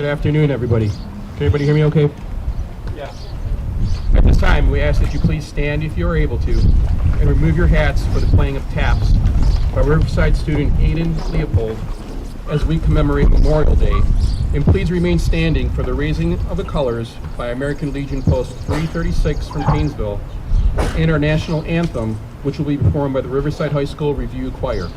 Good afternoon, everybody. Can everybody hear me okay? Yes. At this time, we ask that you please stand if you are able to and remove your hats for the playing of taps by Riverside student Aiden Leopold as we commemorate Memorial Day. And please remain standing for the raising of the colors by American Legion Post 336 from Painesville and our national anthem, which will be performed by the Riverside High School Revue Choir.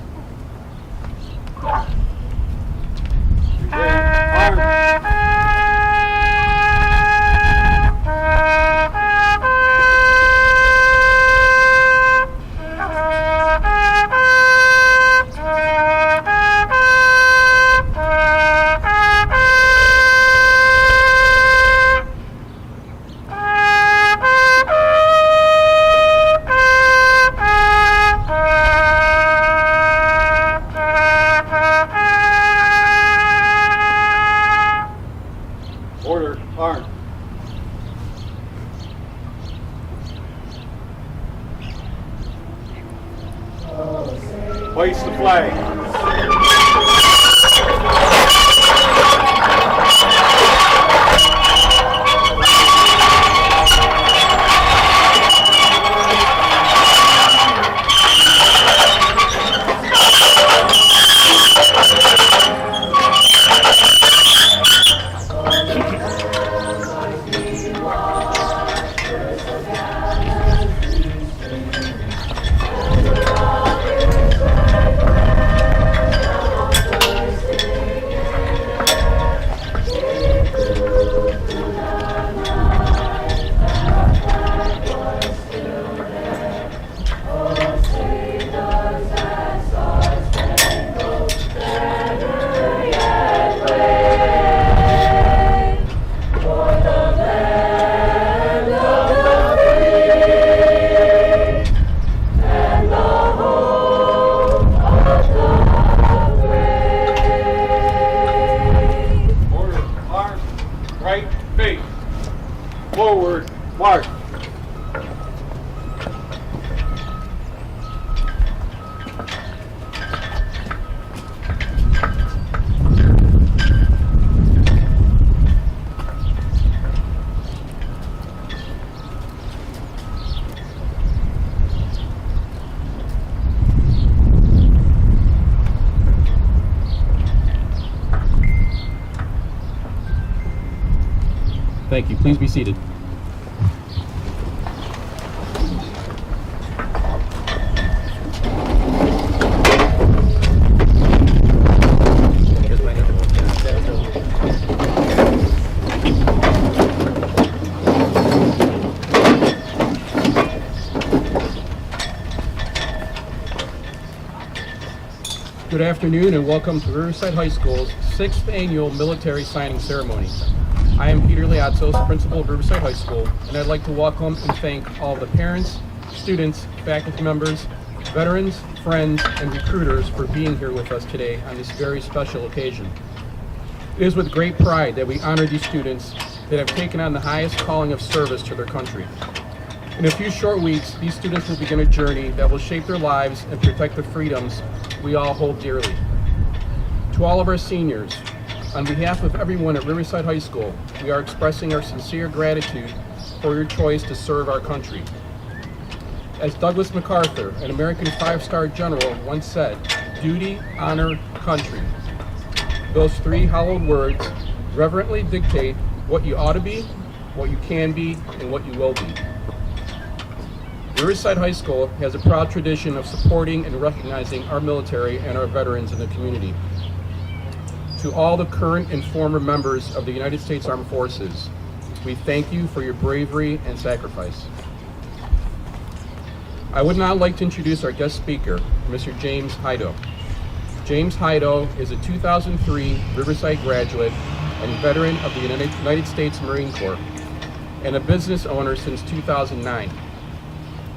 Order, arm. Hoist the flag. Forward, march. Thank you. Please be seated. Good afternoon and welcome to Riverside High School's 6th annual military signing ceremony. I am Peter Liatzos, principal of Riverside High School, and I'd like to welcome and thank all the parents, students, faculty members, veterans, friends, and recruiters for being here with us today on this very special occasion. It is with great pride that we honor these students that have taken on the highest calling of service to their country. In a few short weeks, these students will begin a journey that will shape their lives and protect the freedoms we all hold dearly. To all of our seniors, on behalf of everyone at Riverside High School, we are expressing our sincere gratitude for your choice to serve our country. As Douglas MacArthur, an American five-star general, once said, "Duty, honor, country." Those three hallowed words reverently dictate what you ought to be, what you can be, and what you will be. Riverside High School has a proud tradition of supporting and recognizing our military and our veterans in the community. To all the current and former members of the United States Armed Forces, we thank you for your bravery and sacrifice. I would now like to introduce our guest speaker, Mr. James Heido. James Heido is a 2003 Riverside graduate and veteran of the United States Marine Corps and a business owner since 2009.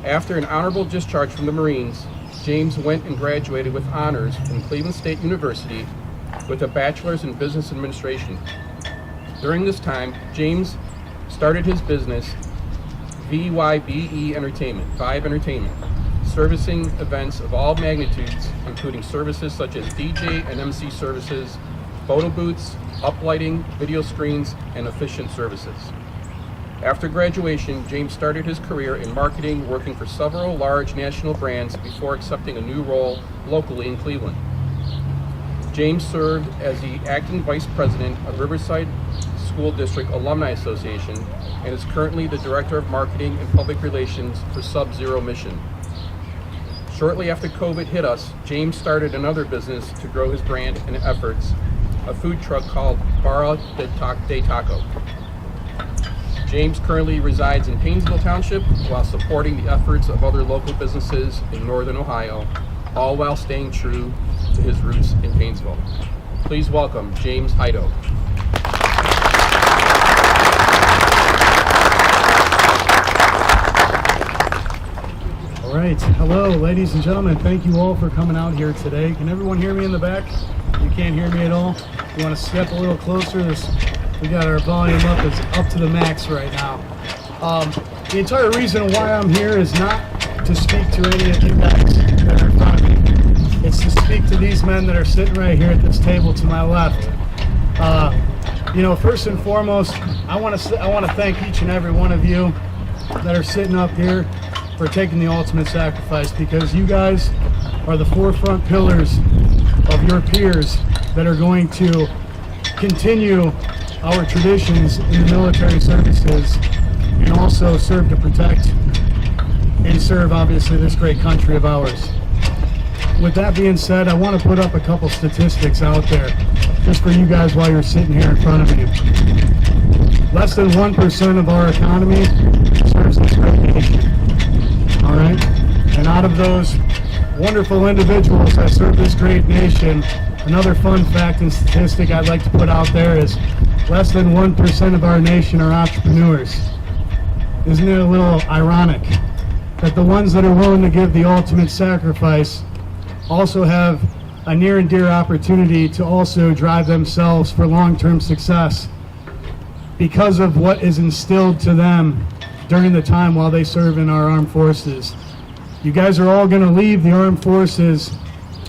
After an honorable discharge from the Marines, James went and graduated with honors from Cleveland State University with a bachelor's in business administration. During this time, James started his business, VYBE Entertainment, Vibe Entertainment, servicing events of all magnitudes, including services such as DJ and MC services, photo booths, uplighting, video screens, and efficient services. After graduation, James started his career in marketing, working for several large national brands before accepting a new role locally in Cleveland. James served as the acting vice president of Riverside School District Alumni Association and is currently the director of marketing and public relations for Sub-Zero Mission. Shortly after COVID hit us, James started another business to grow his brand and efforts, a food truck called Barra de Taco. James currently resides in Painesville Township while supporting the efforts of other local businesses in Northern Ohio, all while staying true to his roots in Painesville. Please welcome James Heido. All right, hello ladies and gentlemen, thank you all for coming out here today. Can everyone hear me in the back? You can't hear me at all? You want to step a little closer? We got our volume up to the max right now. The entire reason why I'm here is not to speak to any of you guys that are in front of me. It's to speak to these men that are sitting right here at this table to my left. First and foremost, I want to thank each and every one of you that are sitting up here for taking the ultimate sacrifice, because you guys are the forefront pillars of your peers that are going to continue our traditions in the military services and also serve to protect and serve, obviously, this great country of ours. With that being said, I want to put up a couple statistics out there just for you guys while you're sitting here in front of me. Less than 1% of our economy serves this great nation. All right? And out of those wonderful individuals that serve this great nation, another fun fact and statistic I'd like to put out there is less than 1% of our nation are entrepreneurs. Isn't it a little ironic that the ones that are willing to give the ultimate sacrifice also have a near and dear opportunity to also drive themselves for long-term success because of what is instilled to them during the time while they serve in our armed forces? You guys are all going to leave the armed forces,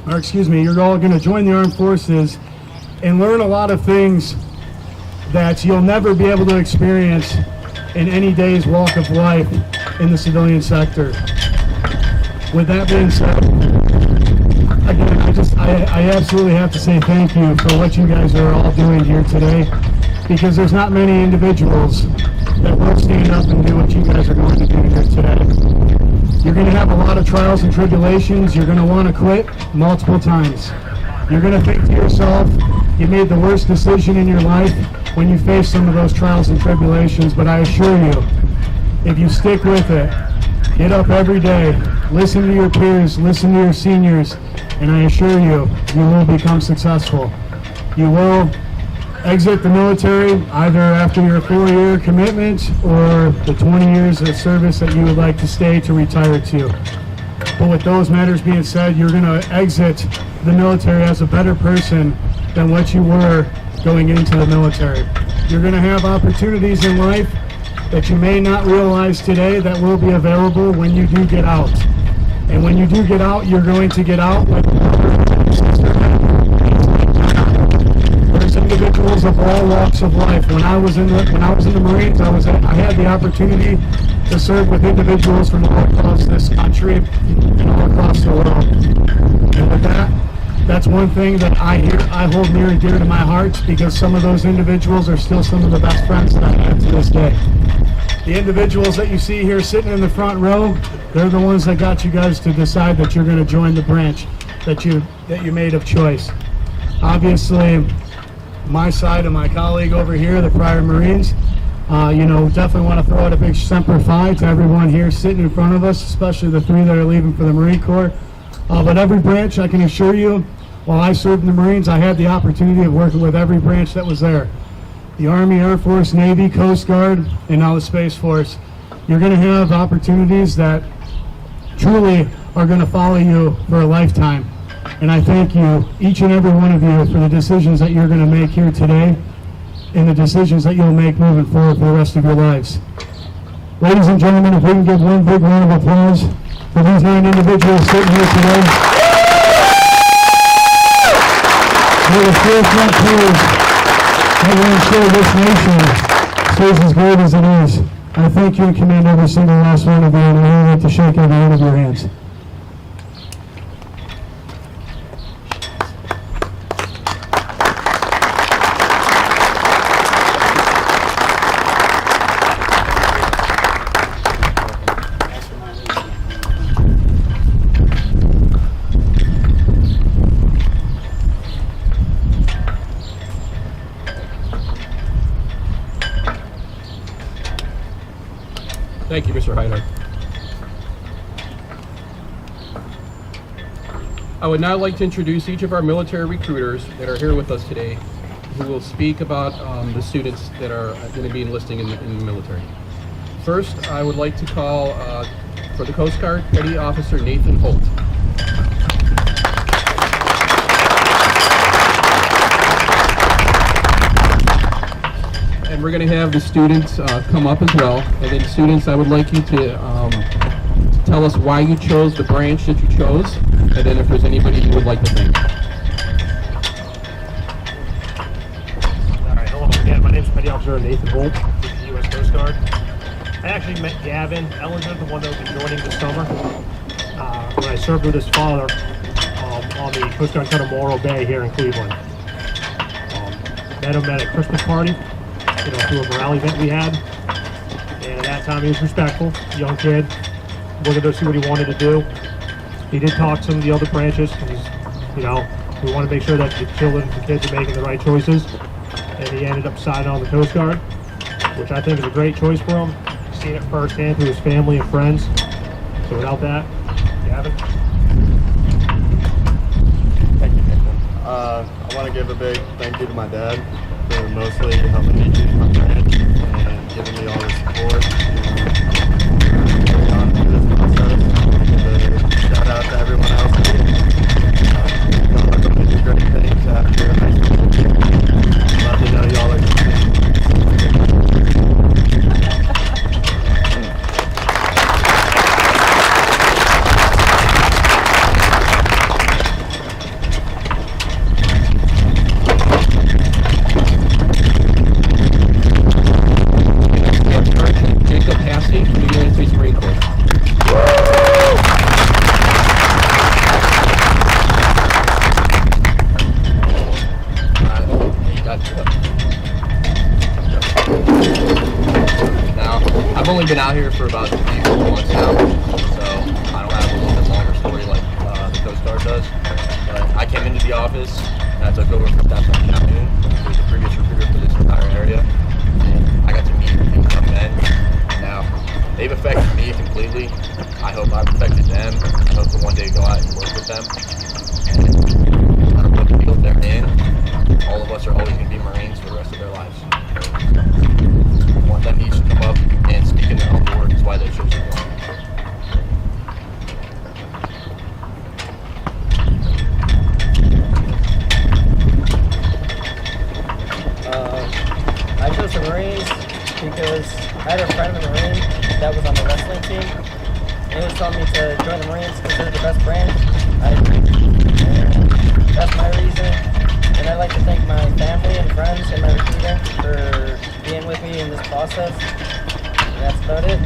you're all going to join the armed forces and learn a lot of things that you'll never be able to experience in any day's walk of life in the civilian sector. With that being said, again, I absolutely have to say thank you for what you guys are all doing here today, because there's not many individuals that will stand up and do what you guys are going to do here today. You're going to have a lot of trials and tribulations. You're going to want to quit multiple times. You're going to think to yourself, you made the worst decision in your life when you face some of those trials and tribulations, but I assure you, if you stick with it, get up every day, listen to your peers, listen to your seniors, and I assure you, you will become successful. You will exit the military either after your 4-year commitment or the 20 years of service that you would like to stay to retire to. But with those matters being said, you're going to exit the military as a better person than what you were going into the military. You're going to have opportunities in life that you may not realize today that will be available when you do get out. And when you do get out, you're going to get out like there's individuals of all walks of life. When I was in the Marines, I had the opportunity to serve with individuals from all across this country and all across the world. And with that, that's one thing that I hold near and dear to my heart, because some of those individuals are still some of the best friends that I have to this day. The individuals that you see here sitting in the front row, they're the ones that got you guys to decide that you're going to join the branch that you made of choice. Obviously, my side and my colleague over here, the prior Marines, definitely want to throw out a big Semper Fi to everyone here sitting in front of us, especially the 3 that are leaving for the Marine Corps. But every branch, I can assure you, while I served in the Marines, I had the opportunity of working with every branch that was there. The Army, Air Force, Navy, Coast Guard, and now the Space Force. You're going to have opportunities that truly are going to follow you for a lifetime. And I thank you, each and every one of you, for the decisions that you're going to make here today and the decisions that you'll make moving forward for the rest of your lives. Ladies and gentlemen, if we can give one big round of applause for these 9 individuals sitting here today. May the forefront pillars that will ensure this nation stays as great as it is. I thank you and commend every single last one of you, and I would like to shake every one of your hands. Thank you, Mr. Heido. I would now like to introduce each of our military recruiters that are here with us today, who will speak about the students that are going to be enlisting in the military. First, I would like to call for the Coast Guard, Petty Officer Nathan Holt. And we're going to have the students come up as well. And then students, I would like you to tell us why you chose the branch that you chose, and then if there's anybody you would like to thank. All right, hello again. My name is Petty Officer Nathan Holt with the U.S. Coast Guard. I actually met Gavin Ellinger, the one that will be joining this summer, when I served with his father on the Coast Guard Cutter Morro Bay here in Cleveland. Met him at a Christmas party, through a morale event we had. And at that time, he was respectful, young kid, looking to see what he wanted to do. He did talk to some of the other branches, because, we want to make sure that the children and kids are making the right choices. And he ended up signing on the Coast Guard, which I think is a great choice for him. He's seen it firsthand through his family and friends. So without that, Gavin. Thank you, Nathan. I want to give a big thank you to my dad for mostly helping me choose my branch and giving me all the support carry on through this process. Give a shout out to everyone else here. Y'all are going to do great things after high school. Love to know y'all are good. Been out here for about 3 months now, so I don't have a little bit longer story like the Coast Guard does. But I came into the office and I took over from Downtown Calhoun, who was the previous recruiter for this entire area. And I got to meet these young men. Now, they've affected me completely. I hope I've affected them. I hope to one day go out and work with them. And no matter what field they're in, all of us are always going to be Marines for the rest of their lives. One that needs to come up and speak in their own words is why they should be going. I chose the Marines because I had a friend in the Marine that was on the wrestling team, and he was telling me to join the Marines because they're the best brand. That's my reason. And I'd like to thank my family and friends and my recruiter for being with me in this process. And that's about it.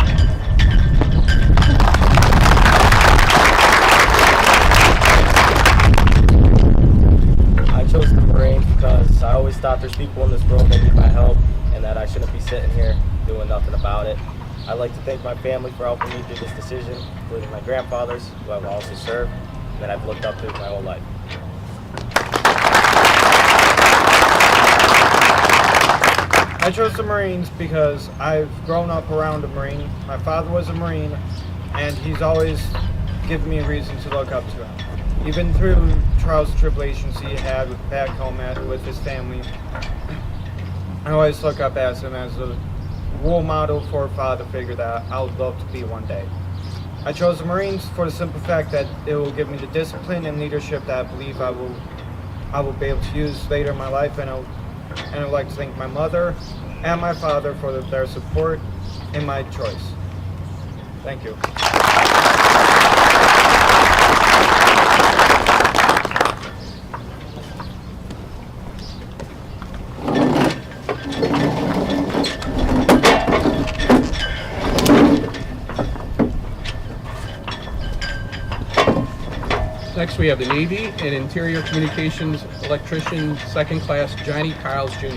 I chose the Marine because I always thought there's people in this world that need my help and that I shouldn't be sitting here doing nothing about it. I'd like to thank my family for helping me through this decision, including my grandfathers, who I've also served, and that I've looked up to my whole life. I chose the Marines because I've grown up around a Marine. My father was a Marine, and he's always given me a reason to look up to him. Even through trials and tribulations he had back home with his family, I always look up as him as a role model for a father figure that I would love to be one day. I chose the Marines for the simple fact that it will give me the discipline and leadership that I believe I will be able to use later in my life, and I'd like to thank my mother and my father for their support in my choice. Thank you. Next, we have the Navy and Interior Communications Electrician, 2nd class, Johnny Kyles Jr.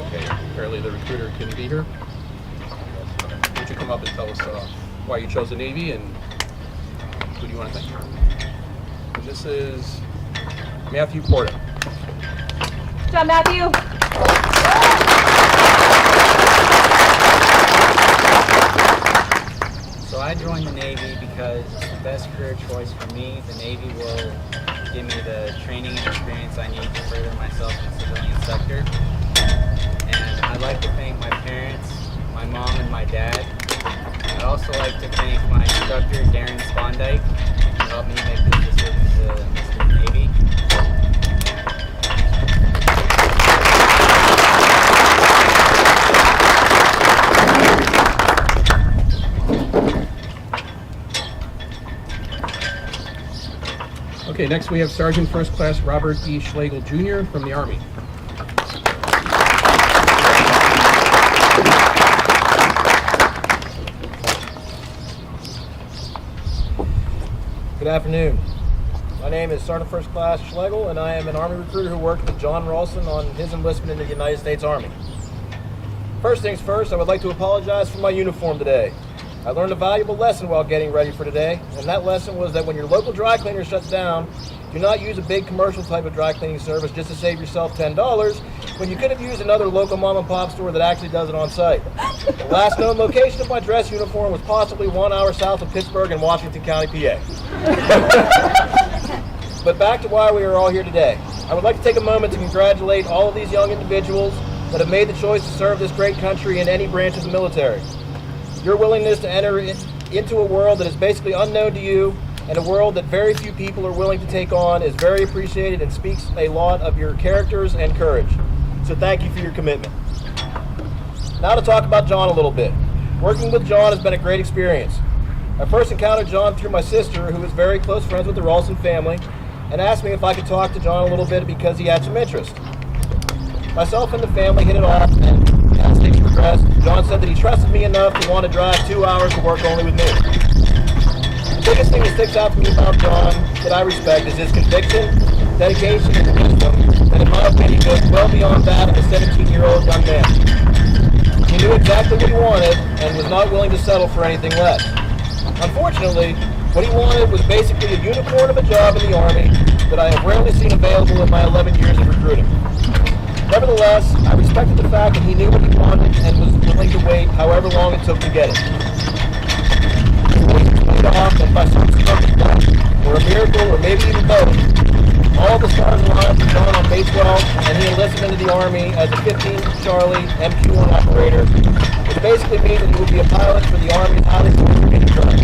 Okay, apparently the recruiter couldn't be here. Why don't you come up and tell us why you chose the Navy and who do you want to thank? And this is Matthew Porta. John Matthew. So I joined the Navy because it's the best career choice for me. The Navy will give me the training and experience I need to further myself in the civilian sector. And I'd like to thank my parents, my mom and my dad. I'd also like to thank my instructor, Darren Spondike, who helped me make this decision to enlist in the Navy. Okay, next we have Sergeant First Class Robert E Schlegel Jr. from the Army. Good afternoon. My name is Sergeant First Class Schlegel, and I am an Army recruiter who worked with John Ralston on his enlistment in the United States Army. First things first, I would like to apologize for my uniform today. I learned a valuable lesson while getting ready for today, and that lesson was that when your local dry cleaner shuts down, do not use a big commercial type of dry cleaning service just to save yourself $10 when you could have used another local mom and pop store that actually does it on site. The last known location of my dress uniform was possibly 1 hour south of Pittsburgh in Washington County, PA. But back to why we are all here today. I would like to take a moment to congratulate all of these young individuals that have made the choice to serve this great country in any branch of the military. Your willingness to enter into a world that is basically unknown to you and a world that very few people are willing to take on is very appreciated and speaks a lot of your characters and courage. So thank you for your commitment. Now to talk about John a little bit. Working with John has been a great experience. I first encountered John through my sister, who is very close friends with the Ralston family, and asked me if I could talk to John a little bit because he had some interest. Myself and the family hit it off, and as things progressed, John said that he trusted me enough to want to drive 2 hours to work only with me. The biggest thing that sticks out to me about John that I respect is his conviction, dedication, and wisdom that in my opinion goes well beyond that of a 17-year-old young man. He knew exactly what he wanted and was not willing to settle for anything less. Unfortunately, what he wanted was basically a unicorn of a job in the Army that I have rarely seen available in my 11 years of recruiting. Nevertheless, I respected the fact that he knew what he wanted and was willing to wait however long it took to get it. He paid off, and by some stroke of luck, or a miracle, or maybe even both, all the stars aligned for John on May 12th, and he enlisted into the Army as a 15 Charlie MQ-1 operator, which basically means that he will be a pilot for the Army's highly sophisticated drones.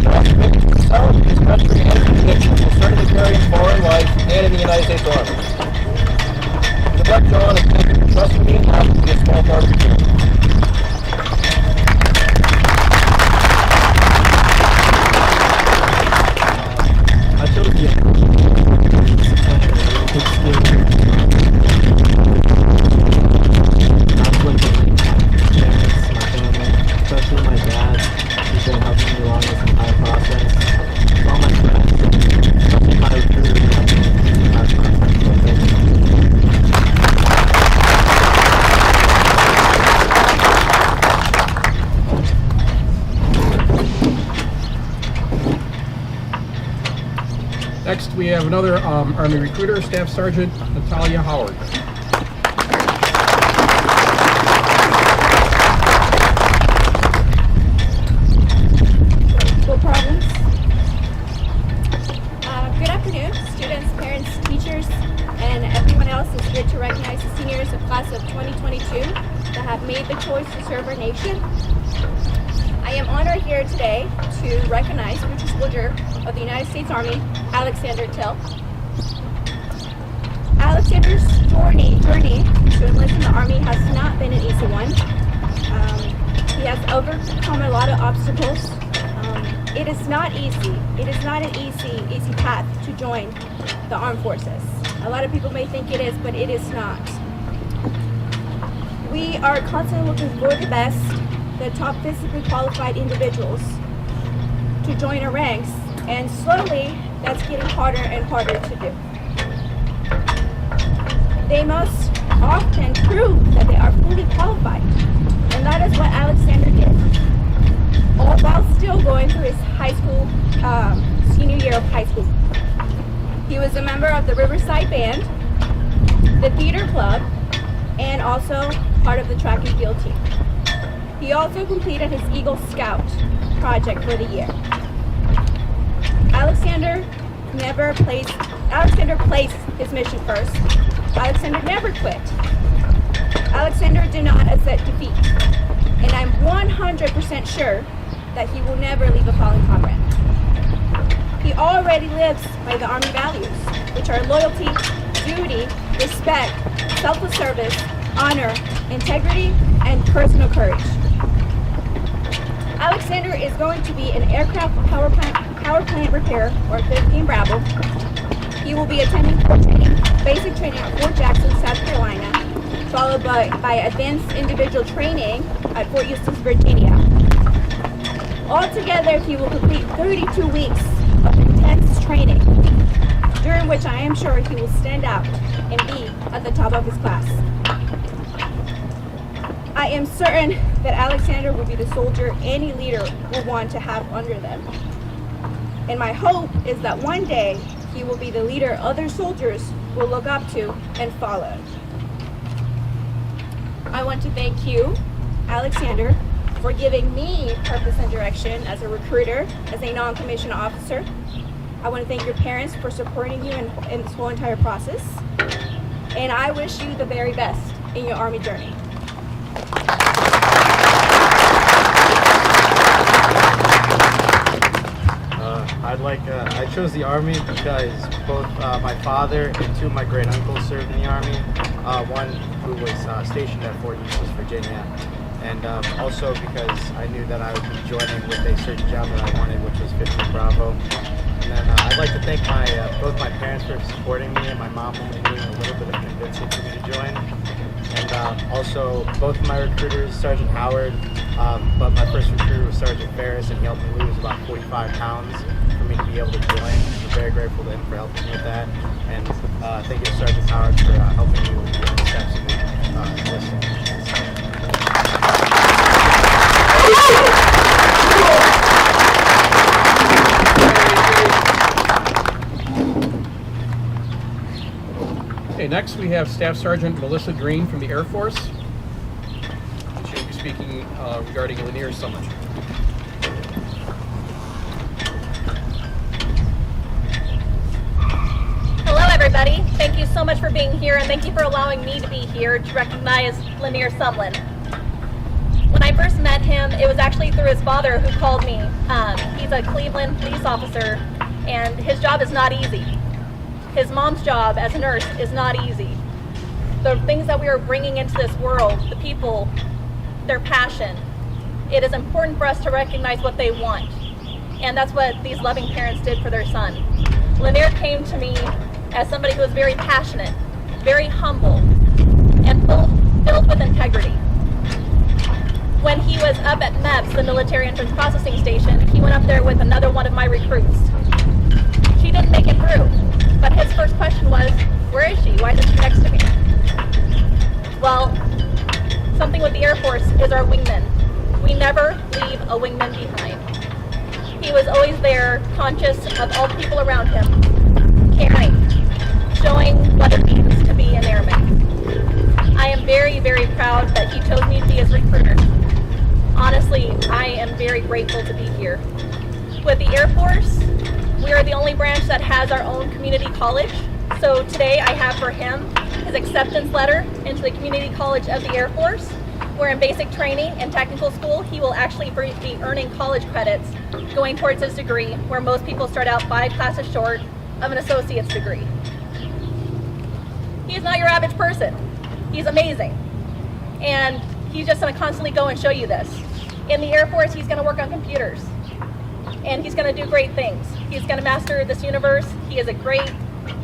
John's commitment to himself, his country, and his convictions will certainly carry him far in life and in the United States Army. Good luck, John, and thank you for trusting me enough to be a small part of your journey. I chose the especially my dad, who's been helping me along this entire process. All my friends, especially my recruiter, who helped me this entire process. So thank you. Next, we have another Army recruiter, Staff Sergeant Natalia Howard. No problems. Good afternoon, students, parents, teachers, and everyone else. It's good to recognize the seniors of class of 2022 that have made the choice to serve our nation. I am honored here today to recognize future soldier of the United States Army, Alexander Tilk. Alexander's journey to enlist in the Army has not been an easy one. He has overcome a lot of obstacles, It is not easy. It is not an easy path to join the armed forces. A lot of people may think it is, but it is not. We are constantly looking for the best, the top physically qualified individuals to join our ranks, and slowly that's getting harder and harder to do. They must often prove that they are fully qualified, and that is what Alexander did, all while still going through his high school, senior year of high school. He was a member of the Riverside Band, the theater club, and also part of the track and field team. He also completed his Eagle Scout project for the year. Alexander placed his mission first. Alexander never quit. Alexander did not accept defeat. And I'm 100% sure that he will never leave a fallen comrade. He already lives by the Army values, which are loyalty, duty, respect, selfless service, honor, integrity, and personal courage. Alexander is going to be an aircraft power plant repair, or 15 Bravo. He will be attending basic training at Fort Jackson, South Carolina, followed by advanced individual training at Fort Eustis, Virginia. Altogether, he will complete 32 weeks of intense training, during which I am sure he will stand out and be at the top of his class. I am certain that Alexander will be the soldier any leader will want to have under them. And my hope is that one day he will be the leader other soldiers will look up to and follow. I want to thank you, Alexander, for giving me purpose and direction as a recruiter, as a non-commissioned officer. I want to thank your parents for supporting you in this whole entire process. And I wish you the very best in your Army journey. I chose the Army because both my father and two of my great uncles served in the Army. One who was stationed at Fort Eustis, Virginia, and also because I knew that I would be joining with a certain job that I wanted, which was 15 Bravo. And then I'd like to thank both my parents for supporting me, and my mom for doing a little bit of convincing for me to join. And also both of my recruiters, Sergeant Howard, but my first recruiter was Sergeant Ferris, and he helped me lose about 45 pounds for me to be able to join. I'm very grateful to him for helping me with that. And thank you to Sergeant Howard for helping me with the steps of enlisting. Okay, next we have Staff Sergeant Melissa Green from the Air Force. She'll be speaking regarding Lanier Simmons. Hello everybody, thank you so much for being here, and thank you for allowing me to be here to recognize Lanier Sumlin. When I first met him, it was actually through his father who called me. He's a Cleveland police officer, and his job is not easy. His mom's job as a nurse is not easy. The things that we are bringing into this world, the people, their passion, it is important for us to recognize what they want. And that's what these loving parents did for their son. Lanier came to me as somebody who was very passionate, very humble, and filled with integrity. When he was up at MEPS, the Military Entrance Processing Station, he went up there with another one of my recruits. She didn't make it through, but his first question was, where is she? Why isn't she next to me? Well, something with the Air Force is our wingman. We never leave a wingman behind. He was always there, conscious of all the people around him, caring, showing what it means to be an airman. I am very, very proud that he chose me to be his recruiter. Honestly, I am very grateful to be here. With the Air Force, we are the only branch that has our own community college. So today I have for him his acceptance letter into the Community College of the Air Force, where in basic training and technical school, he will actually be earning college credits going towards his degree, where most people start out 5 classes short of an associate's degree. He is not your average person. He's amazing. And he's just gonna constantly go and show you this. In the Air Force, he's gonna work on computers. and he's going to do great things. He's going to master this universe. He is a great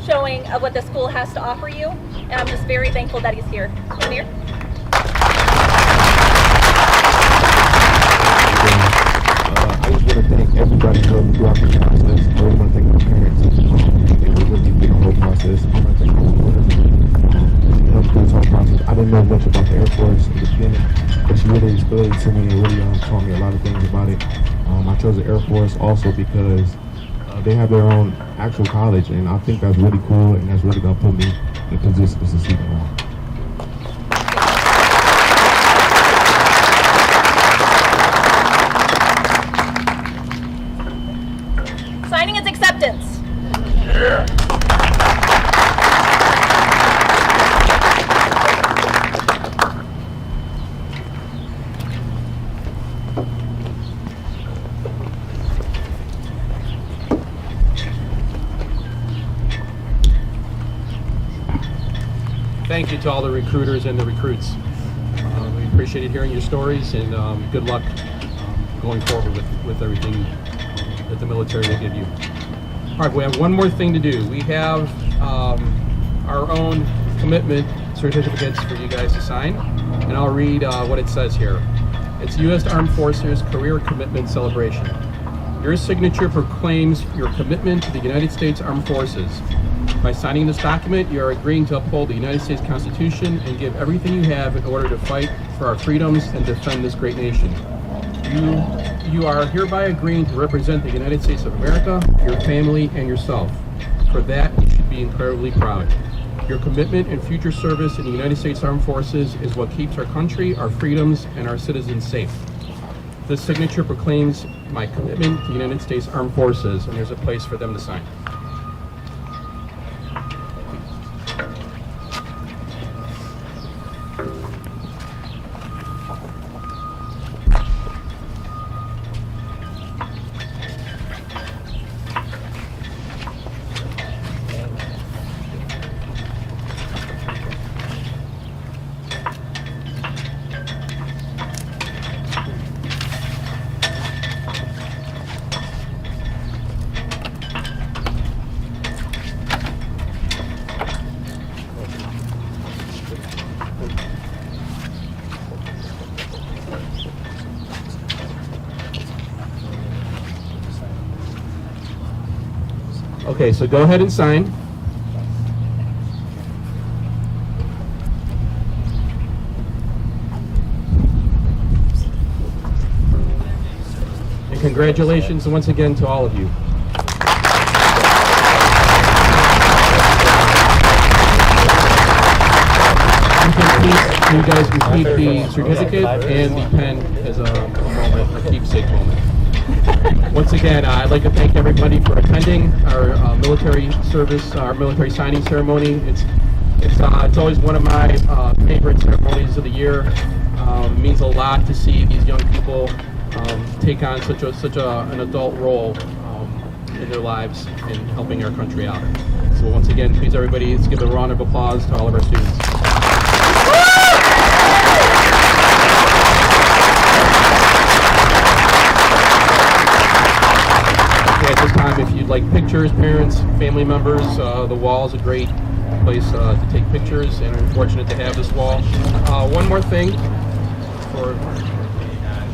showing of what the school has to offer you, and I'm just very thankful that he's here. Lanier? I just want to thank everybody who helped me throughout the process. I really want to thank my parents. They were really big on the whole process. I want to thank my supporters. Helped through this whole process. I didn't know much about the Air Force in the beginning, but she really explained to me and really taught me a lot of things about it. I chose the Air Force also because they have their own actual college, and I think that's really cool, and that's really going to put me in a position to succeed in life. Signing is acceptance. Thank you to all the recruiters and the recruits. We appreciated hearing your stories, and good luck going forward with everything that the military will give you. All right, we have one more thing to do. We have our own commitment certificates for you guys to sign, and I'll read what it says here. It's U.S. Armed Forces Career Commitment Celebration. Your signature proclaims your commitment to the United States Armed Forces. By signing this document, you are agreeing to uphold the United States Constitution and give everything you have in order to fight for our freedoms and defend this great nation. You are hereby agreeing to represent the United States of America, your family, and yourself. For that, you should be incredibly proud. Your commitment and future service in the United States Armed Forces is what keeps our country, our freedoms, and our citizens safe. This signature proclaims my commitment to the United States Armed Forces, and there's a place for them to sign. Okay, so go ahead and sign. And congratulations once again to all of you. You guys can keep the certificate and the pen as a moment, a keepsake moment. Once again, I'd like to thank everybody for attending our military service, our military signing ceremony. It's always one of my favorite ceremonies of the year. It means a lot to see these young people take on such an adult role in their lives in helping our country out. So once again, please everybody, let's give a round of applause to all of our students. At this time, if you'd like pictures, parents, family members, the wall is a great place to take pictures, and we're fortunate to have this wall. One more thing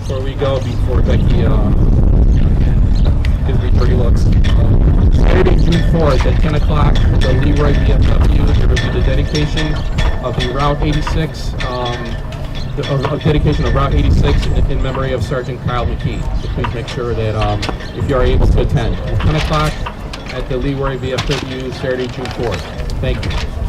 before we go, before Becky gives me dirty looks. Saturday, June 4th at 10 o'clock at the Leroy VFW, there will be the dedication of the Route 86, a dedication of Route 86 in memory of Sergeant Kyle McKee. So please make sure that if you are able to attend. At 10 o'clock at the Leroy VFW, Saturday, June 4th. Thank you.